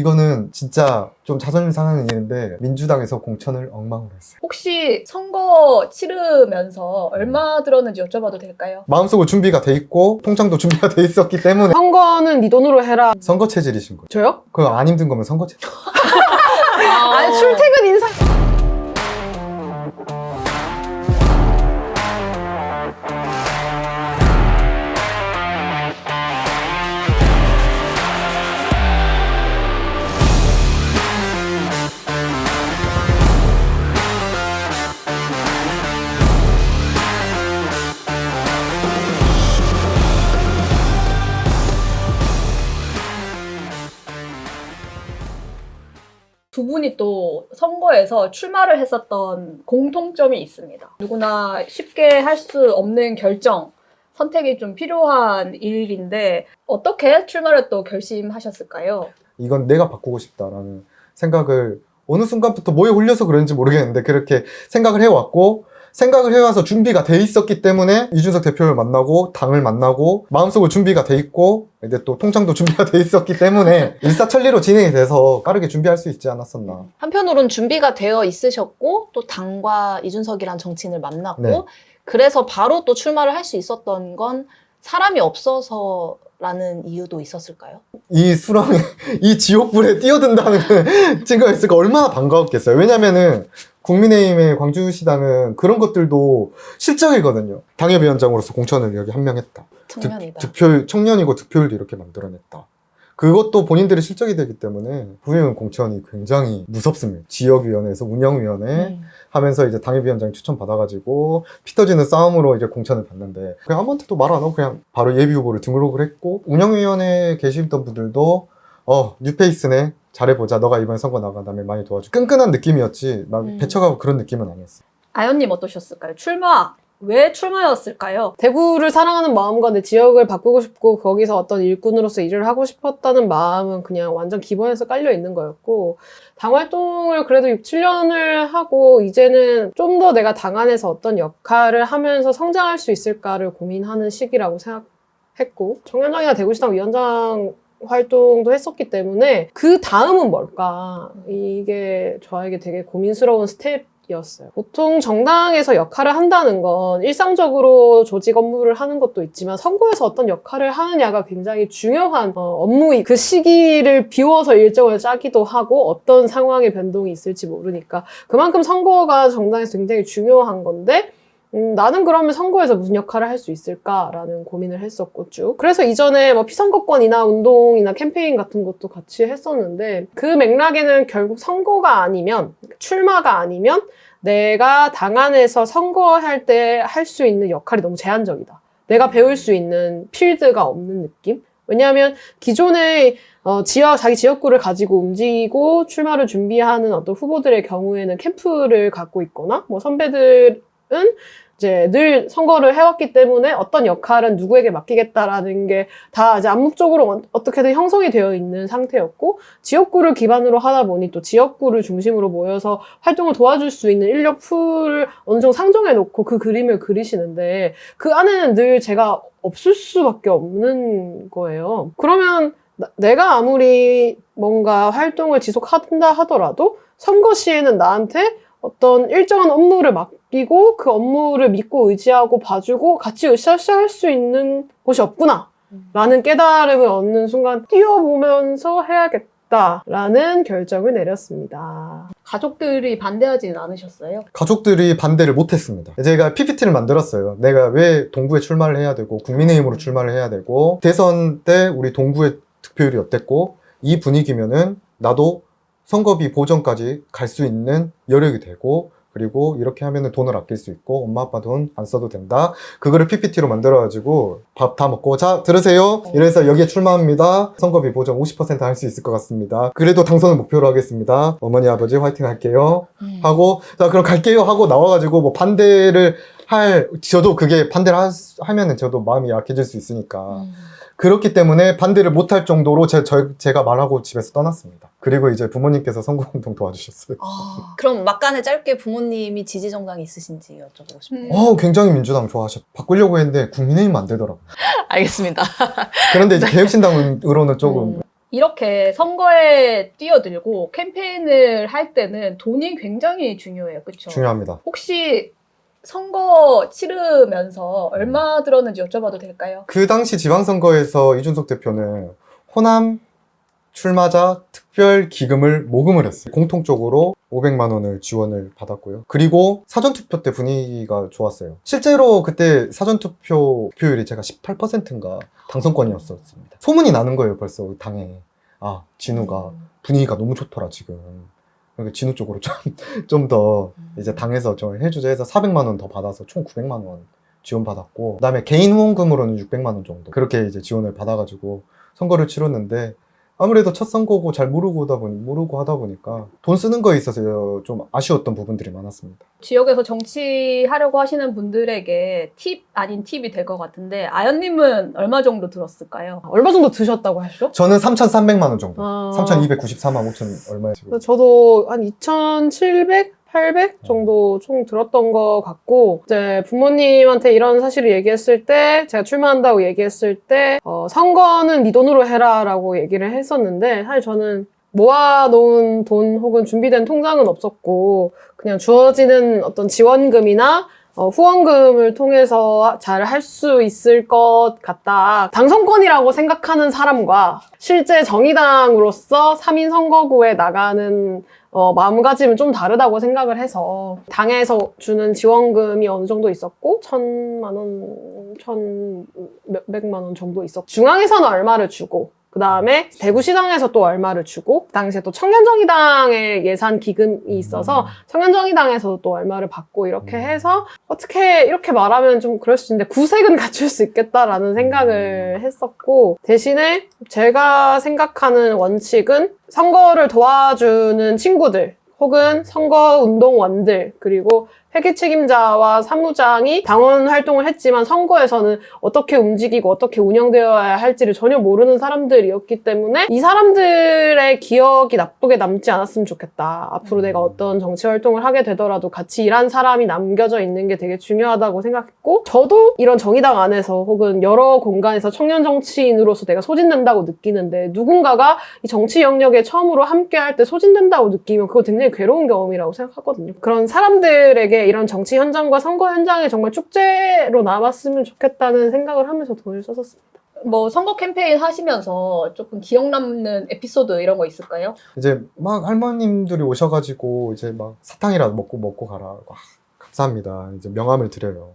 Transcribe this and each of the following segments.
이거는 진짜 좀 자존심 상하는 일인데 민주당에서 공천을 엉망으로 했어요. 혹시 선거 치르면서 얼마 들었는지 여쭤봐도 될까요? 마음속으로 준비가 돼 있고 통장도 준비가 돼 있었기 때문에 선거는 네 돈으로 해라. 선거 체질이신 거죠. 저요? 그거 안 힘든 거면 선거 체질. 아니 출퇴근 인사. 두 분이 또 선거에서 출마를 했었던 공통점이 있습니다. 누구나 쉽게 할 수 없는 결정, 선택이 좀 필요한 일인데 어떻게 출마를 또 결심하셨을까요? 이건 내가 바꾸고 싶다라는 생각을 어느 순간부터 뭐에 홀려서 그런지 모르겠는데 그렇게 생각을 해왔고 생각을 해와서 준비가 돼 있었기 때문에 이준석 대표를 만나고 당을 만나고 마음속으로 준비가 돼 있고 이제 또 통장도 준비가 돼 있었기 때문에 일사천리로 진행이 돼서 빠르게 준비할 수 있지 않았었나. 한편으로는 준비가 되어 있으셨고 또 당과 이준석이란 정치인을 만났고 네. 그래서 바로 또 출마를 할 수 있었던 건 사람이 없어서라는 이유도 있었을까요? 이 수렁에 이 지옥불에 뛰어든다는 친구가 있으니까 얼마나 반가웠겠어요. 왜냐면은 국민의힘의 광주시당은 그런 것들도 실적이거든요. 당협위원장으로서 공천을 여기 한 명 했다. 청년이다. 득표율, 청년이고 득표율도 이렇게 만들어냈다. 그것도 본인들의 실적이 되기 때문에 국민의힘 공천이 굉장히 무섭습니다. 지역위원회에서 운영위원회 하면서 이제 당협위원장 추천 받아가지고 피 터지는 싸움으로 이제 공천을 받는데 그냥 아무한테도 말 안 하고 그냥 바로 예비 후보를 등록을 했고 운영위원회에 계시던 분들도 뉴페이스네 잘해보자 너가 이번에 선거 나간 다음에 많이 도와줘 끈끈한 느낌이었지 막 배쳐가고 그런 느낌은 아니었어요. 아연님 어떠셨을까요? 출마! 왜 출마였을까요? 대구를 사랑하는 마음과 내 지역을 바꾸고 싶고 거기서 어떤 일꾼으로서 일을 하고 싶었다는 마음은 그냥 완전 기본에서 깔려 있는 거였고 당 활동을 그래도 6, 7년을 하고 이제는 좀 더 내가 당 안에서 어떤 역할을 하면서 성장할 수 있을까를 고민하는 시기라고 생각했고 청년장이나 대구시당 위원장 활동도 했었기 때문에 그 다음은 뭘까 이게 저에게 되게 고민스러운 스텝이었어요. 보통 정당에서 역할을 한다는 건 일상적으로 조직 업무를 하는 것도 있지만 선거에서 어떤 역할을 하느냐가 굉장히 중요한 업무이 그 시기를 비워서 일정을 짜기도 하고 어떤 상황의 변동이 있을지 모르니까 그만큼 선거가 정당에서 굉장히 중요한 건데 나는 그러면 선거에서 무슨 역할을 할 수 있을까라는 고민을 했었고 쭉. 그래서 이전에 뭐 피선거권이나 운동이나 캠페인 같은 것도 같이 했었는데 그 맥락에는 결국 선거가 아니면 출마가 아니면 내가 당 안에서 선거할 때 할 수 있는 역할이 너무 제한적이다. 내가 배울 수 있는 필드가 없는 느낌? 왜냐하면 기존에 자기 지역구를 가지고 움직이고 출마를 준비하는 어떤 후보들의 경우에는 캠프를 갖고 있거나 뭐 선배들은 이제 늘 선거를 해왔기 때문에 어떤 역할은 누구에게 맡기겠다라는 게 다 이제 암묵적으로 어떻게든 형성이 되어 있는 상태였고 지역구를 기반으로 하다 보니 또 지역구를 중심으로 모여서 활동을 도와줄 수 있는 인력 풀을 어느 정도 상정해 놓고 그 그림을 그리시는데 그 안에는 늘 제가 없을 수밖에 없는 거예요. 그러면 내가 아무리 뭔가 활동을 지속한다 하더라도 선거 시에는 나한테 어떤 일정한 업무를 맡기고 그 업무를 믿고 의지하고 봐주고 같이 으쌰으쌰 할 수 있는 곳이 없구나 라는 깨달음을 얻는 순간 뛰어보면서 해야겠다라는 결정을 내렸습니다. 가족들이 반대하지는 않으셨어요? 가족들이 반대를 못했습니다. 제가 PPT를 만들었어요. 내가 왜 동구에 출마를 해야 되고 국민의힘으로 출마를 해야 되고 대선 때 우리 동구의 득표율이 어땠고 이 분위기면은 나도 선거비 보전까지 갈 수 있는 여력이 되고 그리고 이렇게 하면은 돈을 아낄 수 있고 엄마 아빠 돈 안 써도 된다. 그거를 PPT로 만들어가지고 밥 다 먹고 자 들으세요. 이래서 여기에 출마합니다. 선거비 보전 50% 할 수 있을 것 같습니다. 그래도 당선을 목표로 하겠습니다. 어머니 아버지 화이팅 할게요. 하고 자 그럼 갈게요 하고 나와가지고 뭐 반대를 저도 그게 반대를 하면은 저도 마음이 약해질 수 있으니까 그렇기 때문에 반대를 못할 정도로 제가 말하고 집에서 떠났습니다. 그리고 이제 부모님께서 선거운동 도와주셨어요. 그럼 막간에 짧게 부모님이 지지 정당이 있으신지 여쭤보고 싶어요. 굉장히 민주당 바꾸려고 했는데 국민의힘 안 되더라고요. 알겠습니다. 그런데 이제 개혁신당으로는 조금 이렇게 선거에 뛰어들고 캠페인을 할 때는 돈이 굉장히 중요해요. 그렇죠? 중요합니다. 혹시 선거 치르면서 얼마 들었는지 여쭤봐도 될까요? 그 당시 지방선거에서 이준석 대표는 호남 출마자 특별 기금을 모금을 했어요. 공통적으로 500만 원을 지원을 받았고요. 그리고 사전투표 때 분위기가 좋았어요. 실제로 그때 사전투표 표율이 제가 18%인가 당선권이었었습니다. 소문이 나는 거예요, 벌써 당에. 아, 진우가 분위기가 너무 좋더라, 지금. 그러니까 진우 쪽으로 좀 더 이제 당에서 좀 해주자 해서 400만 원 더 받아서 총 900만 원 지원받았고, 그 다음에 개인 후원금으로는 600만 원 정도. 그렇게 이제 지원을 받아가지고 선거를 치렀는데, 아무래도 첫 선거고 잘 모르고 하다 보니까 돈 쓰는 거에 있어서 좀 아쉬웠던 부분들이 많았습니다. 지역에서 정치하려고 하시는 분들에게 팁 아닌 팁이 될 것 같은데 아연님은 얼마 정도 들었을까요? 얼마 정도 드셨다고 하시죠? 저는 3,300만 원 정도. 아. 3,294만 5천 얼마에 지금. 저도 한 2,700? 800 정도 총 들었던 것 같고, 이제 부모님한테 이런 사실을 얘기했을 때, 제가 출마한다고 얘기했을 때, 선거는 네 돈으로 해라 라고 얘기를 했었는데, 사실 저는 모아놓은 돈 혹은 준비된 통장은 없었고, 그냥 주어지는 어떤 지원금이나 후원금을 통해서 잘 할 수 있을 것 같다. 당선권이라고 생각하는 사람과 실제 정의당으로서 3인 선거구에 나가는 마음가짐은 좀 다르다고 생각을 해서 당에서 주는 지원금이 어느 정도 있었고 1,000만 원, 1,100만 원 정도 있었고 중앙에서는 얼마를 주고 그 다음에 대구시당에서 또 얼마를 주고 그 당시에 또 청년정의당의 예산 기금이 있어서 청년정의당에서도 또 얼마를 받고 이렇게 해서 어떻게 이렇게 말하면 좀 그럴 수 있는데 구색은 갖출 수 있겠다라는 생각을 했었고 대신에 제가 생각하는 원칙은 선거를 도와주는 친구들 혹은 선거운동원들 그리고 회계 책임자와 사무장이 당원 활동을 했지만 선거에서는 어떻게 움직이고 어떻게 운영되어야 할지를 전혀 모르는 사람들이었기 때문에 이 사람들의 기억이 나쁘게 남지 않았으면 좋겠다. 앞으로 내가 어떤 정치 활동을 하게 되더라도 같이 일한 사람이 남겨져 있는 게 되게 중요하다고 생각했고 저도 이런 정의당 안에서 혹은 여러 공간에서 청년 정치인으로서 내가 소진된다고 느끼는데 누군가가 이 정치 영역에 처음으로 함께 할 때 소진된다고 느끼면 그거 굉장히 괴로운 경험이라고 생각하거든요. 그런 사람들에게 이런 정치 현장과 선거 현장이 정말 축제로 남았으면 좋겠다는 생각을 하면서 돈을 썼었습니다. 뭐 선거 캠페인 하시면서 조금 기억 남는 에피소드 이런 거 있을까요? 이제 막 할머님들이 오셔가지고 이제 막 사탕이라도 먹고 가라. 와, 감사합니다. 이제 명함을 드려요.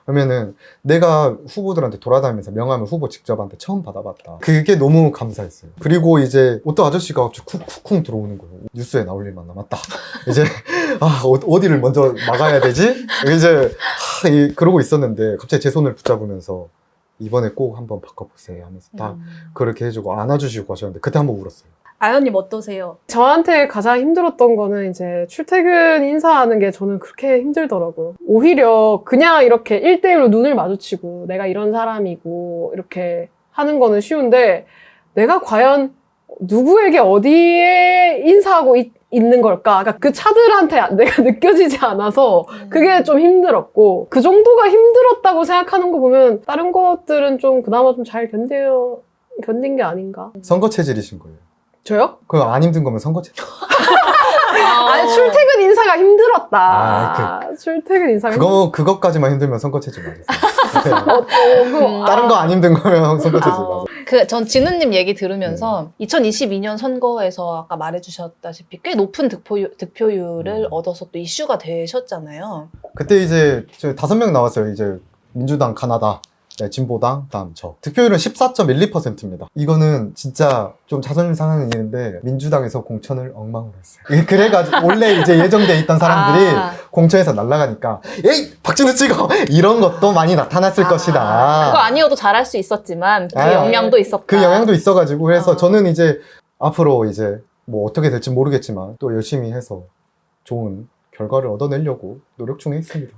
그러면은 내가 후보들한테 돌아다니면서 명함을 후보 직접한테 처음 받아봤다. 그게 너무 감사했어요. 그리고 이제 어떤 아저씨가 갑자기 쿵쿵 들어오는 거예요. 뉴스에 나올 일만 남았다. 이제 어디를 먼저 막아야 되지? 이제 그러고 있었는데 갑자기 제 손을 붙잡으면서 이번에 꼭 한번 바꿔보세요 하면서 딱 그렇게 해주고 안아주시고 하셨는데 그때 한번 울었어요. 아연님 어떠세요? 저한테 가장 힘들었던 거는 이제 출퇴근 인사하는 게 저는 그렇게 힘들더라고요. 오히려 그냥 이렇게 1대1로 눈을 마주치고 내가 이런 사람이고 이렇게 하는 거는 쉬운데 내가 과연 누구에게 어디에 인사하고 있는 걸까? 그러니까 그 차들한테 내가 느껴지지 않아서 그게 좀 힘들었고 그 정도가 힘들었다고 생각하는 거 보면 다른 것들은 좀 그나마 좀 잘 견딘 게 아닌가. 선거 체질이신 거예요. 저요? 그거 안 힘든 거면 선거 체질. 아니, 출퇴근 인사가 힘들었다. 아, 출퇴근 인사가 그것까지만 힘들면 선거 체질 맞으세요. 다른 거 안 힘든 거면 선거 체질 맞아요. 전 진우님 얘기 들으면서 2022년 선거에서 아까 말해주셨다시피 꽤 높은 득표율을 얻어서 또 이슈가 되셨잖아요. 그때 이제 5명 나왔어요. 이제 민주당, 가나다, 네, 진보당, 다음 저. 득표율은 14.12%입니다. 이거는 진짜 좀 자존심 상하는 일인데 민주당에서 공천을 엉망으로 했어요. 그래가지고 원래 이제 예정돼 있던 사람들이 공천에서 날아가니까 에이 박진우 찍어 이런 것도 많이 나타났을 것이다. 그거 아니어도 잘할 수 있었지만 그 영향도 있었다. 그 영향도 있어가지고 그래서 저는 이제 앞으로 이제 뭐 어떻게 될지 모르겠지만 또 열심히 해서 좋은 결과를 얻어내려고 노력 중에 있습니다.